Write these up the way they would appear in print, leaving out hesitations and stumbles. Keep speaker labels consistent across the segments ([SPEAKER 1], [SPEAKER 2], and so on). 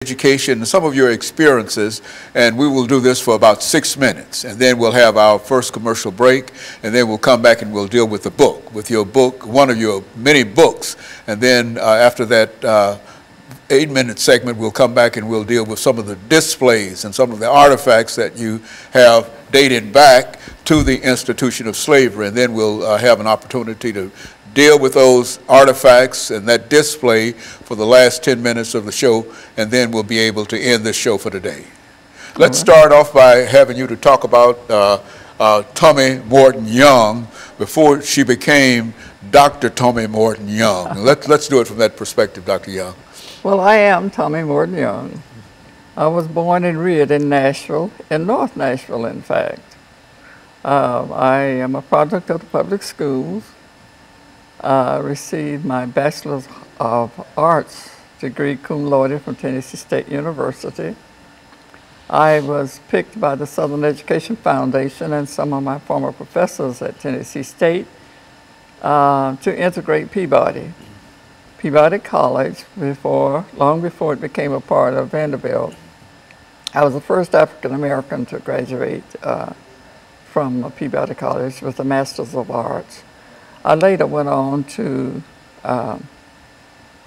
[SPEAKER 1] education and some of your experiences, and we will do this for about 6 minutes, and then we'll have our first commercial break, and then we'll come back and we'll deal with the book, with your book, one of your many books, and then after that 8-minute segment, we'll come back and we'll deal with some of the displays and some of the artifacts that you have dated back to the institution of slavery, and then we'll have an opportunity to deal with those artifacts and that display for the last 10 minutes of the show, and then we'll be able to end this show for today. Let's start off by having you to talk about Tommy Morton-Young before she became Dr. Tommy Morton-Young. Let's do it from that perspective, Dr. Young.
[SPEAKER 2] Well, I am Tommy Morton-Young. I was born and reared in Nashville, in North Nashville, in fact. I am a product of the public schools. Received my Bachelor of Arts degree cum laude from Tennessee State University. I was picked by the Southern Education Foundation and some of my former professors at Tennessee State to integrate Peabody College long before it became a part of Vanderbilt. I was the first African American to graduate from Peabody College with a Master's of Arts. I later went on to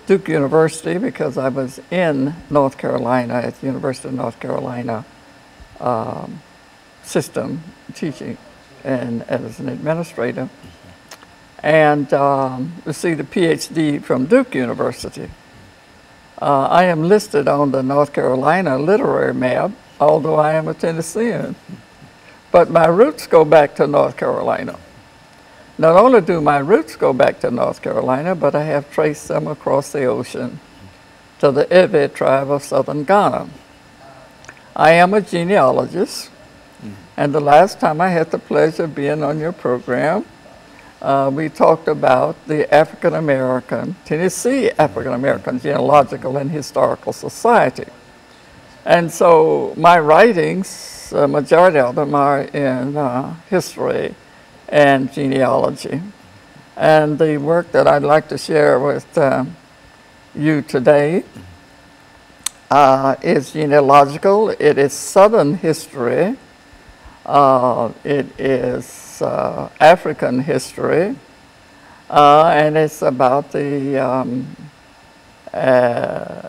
[SPEAKER 2] Duke University because I was in North Carolina at the University of North Carolina system teaching and as an administrator, and received a PhD from Duke University. I am listed on the North Carolina literary map, although I am a Tennessean, but my roots go back to North Carolina. Not only do my roots go back to North Carolina, but I have traced them across the ocean to the Ewe tribe of southern Ghana. I am a genealogist, and the last time I had the pleasure of being on your program, we talked about the Tennessee African American Genealogical and Historical Society. And so my writings, the majority of them are in history and genealogy. And the work that I'd like to share with you today is genealogical. It is Southern history. It is African history. And it's about the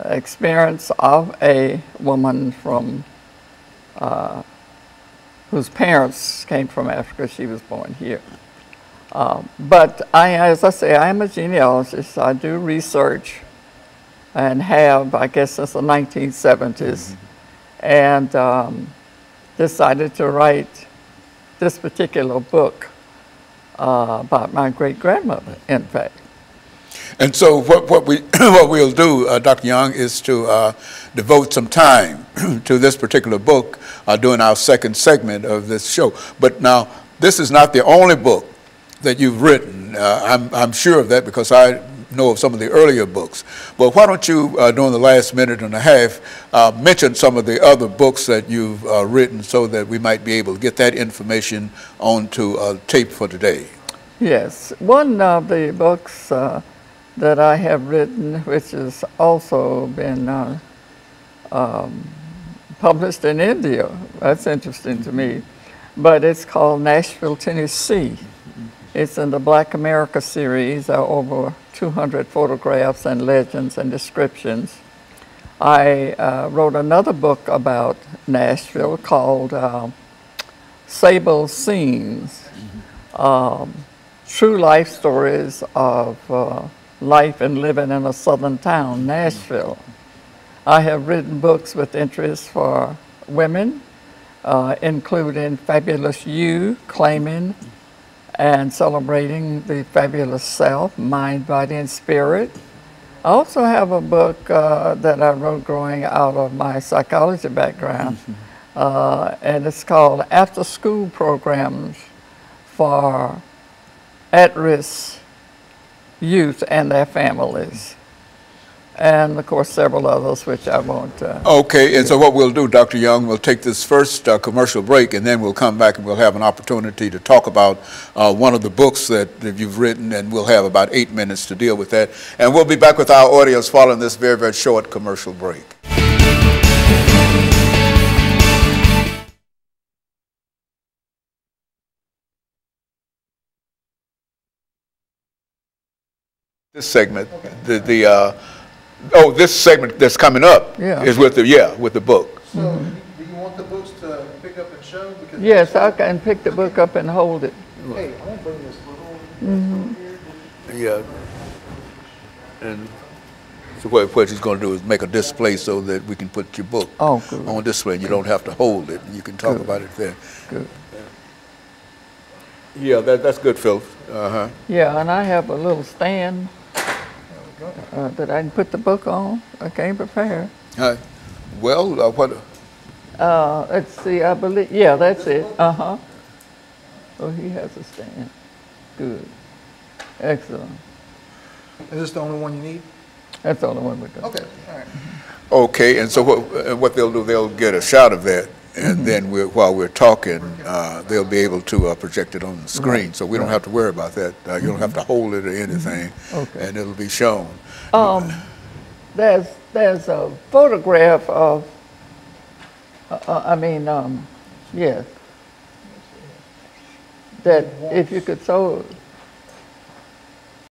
[SPEAKER 2] experience of a woman from whose parents came from Africa. She was born here. But as I say, I am a genealogist. I do research and have, I guess, since the 1970s, and decided to write this particular book about my great-grandmother, in fact.
[SPEAKER 1] And so what we'll do, Dr. Young, is to devote some time to this particular book during our second segment of this show. But now, this is not the only book that you've written. I'm sure of that because I know of some of the earlier books. But why don't you, during the last minute and a half, mention some of the other books that you've written so that we might be able to get that information onto tape for today? Yes.
[SPEAKER 2] One of the books that I have written, which has also been published in India. That's interesting to me. But it's called Nashville, Tennessee. It's in the Black America series, over 200 photographs and legends and descriptions. I wrote another book about Nashville called Sable Scenes, true life stories of life and living in a southern town, Nashville. I have written books with interest for women, including Fabulous You, Claiming and Celebrating the Fabulous Self, Mind, Body, and Spirit. I also have a book that I wrote growing out of my psychology background, and it's called After School Programs for At-Risk Youth and Their Families. And of course several others which I won't.
[SPEAKER 1] Okay, and so what we'll do, Dr. Young, we'll take this first commercial break, and then we'll come back and we'll have an opportunity to talk about one of the books that you've written, and we'll have about 8 minutes to deal with that. And we'll be back with our audience following this very, very short commercial break. This segment, this segment that's coming up is with the book.
[SPEAKER 3] So, do you want the books to pick up and show? Because
[SPEAKER 2] Yes, I can pick the book up and hold it.
[SPEAKER 3] hey, I won't bring this little here.
[SPEAKER 1] Yeah. And so what he's going to do is make a display so that we can put your book on display. You don't have to hold it. You can talk about it there.
[SPEAKER 2] Good.
[SPEAKER 1] Yeah, that's good, Phil.
[SPEAKER 2] Yeah, and I have a little stand that I can put the book on. I came prepared.
[SPEAKER 1] Well, what?
[SPEAKER 2] Let's see, I believe, yeah, that's it. Oh, he has a stand. Good. Excellent.
[SPEAKER 3] Is this the only one you need?
[SPEAKER 2] That's the only one we got.
[SPEAKER 3] Okay, all right.
[SPEAKER 1] Okay, and so what they'll do, they'll get a shot of that, and then while we're talking, they'll be able to project it on the screen, so we don't have to worry about that. You don't have to hold it or anything, and it'll be shown.
[SPEAKER 2] There's a photograph of, yes, that if you could